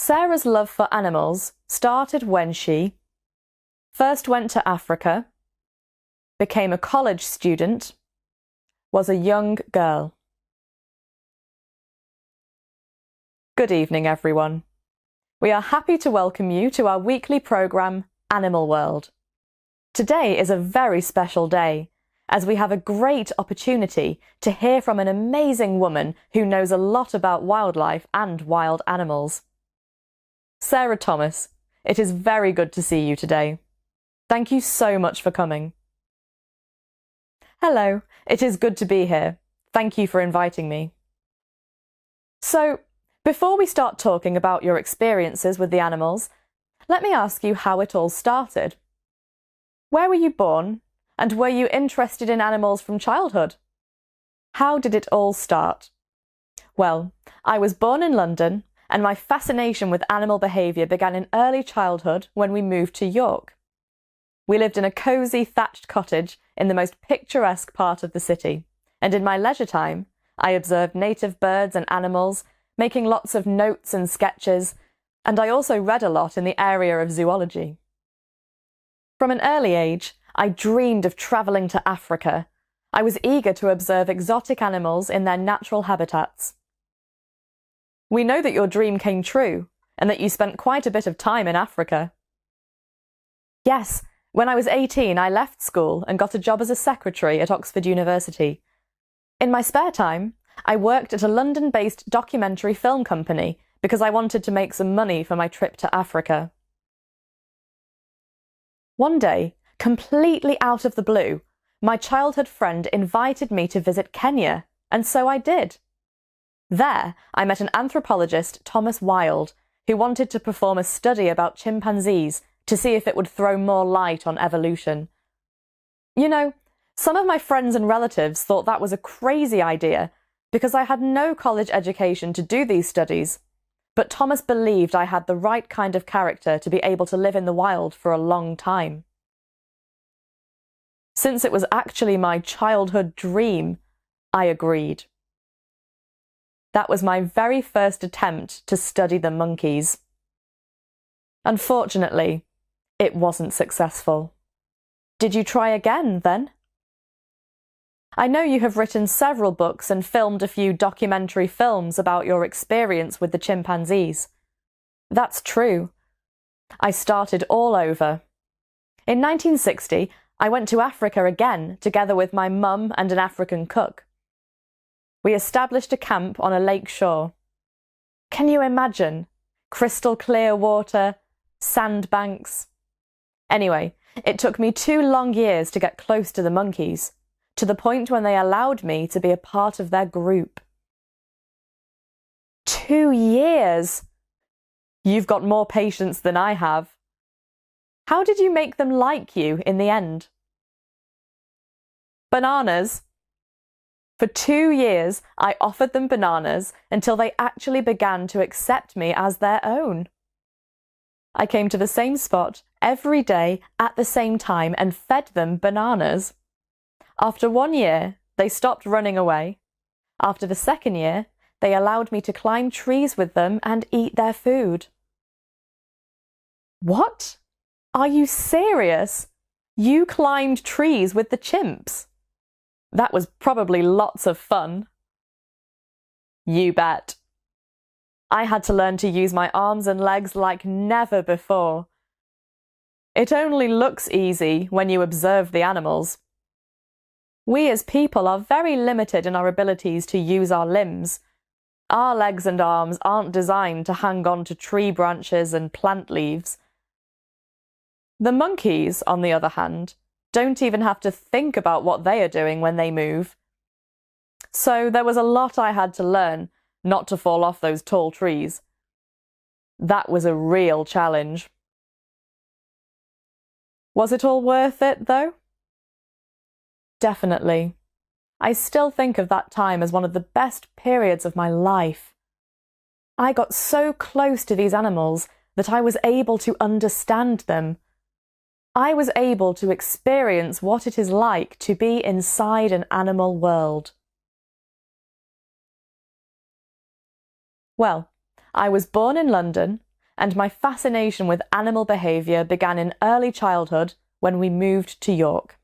Sarah's love for animals started when she first went to Africa, became a college student, was a young girl. Good evening, everyone. We are happy to welcome you to our weekly programme, Animal World. Today is a very special day, as we have a great opportunity to hear from an amazing woman who knows a lot about wildlife and wild animals. Sarah Thomas, it is very good to see you today. Thank you so much for coming. Hello, it is good to be here. Thank you for inviting me. So, before we start talking about your experiences with the animals, let me ask you how it all started. Where were you born, and were you interested in animals from childhood? How did it all start? Well, I was born in London, and my fascination with animal behaviour began in early childhood when we moved to York. We lived in a cosy thatched cottage in the most picturesque part of the city, and in my leisure time, I observed native birds and animals, making lots of notes and sketches, and I also read a lot in the area of zoology. From an early age, I dreamed of travelling to Africa. I was eager to observe exotic animals in their natural habitats. We know that your dream came true, and that you spent quite a bit of time in Africa. Yes, when I was 18, I left school and got a job as a secretary at Oxford University. In my spare time, I worked at a London-based documentary film company because I wanted to make some money for my trip to Africa. One day, completely out of the blue, my childhood friend invited me to visit Kenya, and so I did. There, I met an anthropologist, Thomas Wilde, who wanted to perform a study about chimpanzees to see if it would throw more light on evolution. You know, some of my friends and relatives thought that was a crazy idea because I had no college education to do these studies, but Thomas believed I had the right kind of character to be able to live in the wild for a long time. Since it was actually my childhood dream, I agreed. That was my very first attempt to study the monkeys. Unfortunately, it wasn't successful. Did you try again, then? I know you have written several books and filmed a few documentary films about your experience with the chimpanzees. That's true. I started all over. In 1960, I went to Africa again, together with my mum and an African cook. We established a camp on a lake shore. Can you imagine? Crystal clear water, sandbanks. Anyway, it took me 2 long years to get close to the monkeys, to the point when they allowed me to be a part of their group. 2 years! You've got more patience than I have. How did you make them like you in the end? Bananas. For 2 years, I offered them bananas until they actually began to accept me as their own. I came to the same spot every day at the same time and fed them bananas. After 1 year, they stopped running away. After the second year, they allowed me to climb trees with them and eat their food. What? Are you serious? You climbed trees with the chimps? That was probably lots of fun. You bet. I had to learn to use my arms and legs like never before. It only looks easy when you observe the animals. We as people are very limited in our abilities to use our limbs. Our legs and arms aren't designed to hang on to tree branches and plant leaves. The monkeys, on the other hand, don't even have to think about what they are doing when they move. So there was a lot I had to learn not to fall off those tall trees. That was a real challenge. Was it all worth it, though? Definitely. I still think of that time as one of the best periods of my life. I got so close to these animals that I was able to understand them. I was able to experience what it is like to be inside an animal world. Well, I was born in London and my fascination with animal behaviour began in early childhood when we moved to York.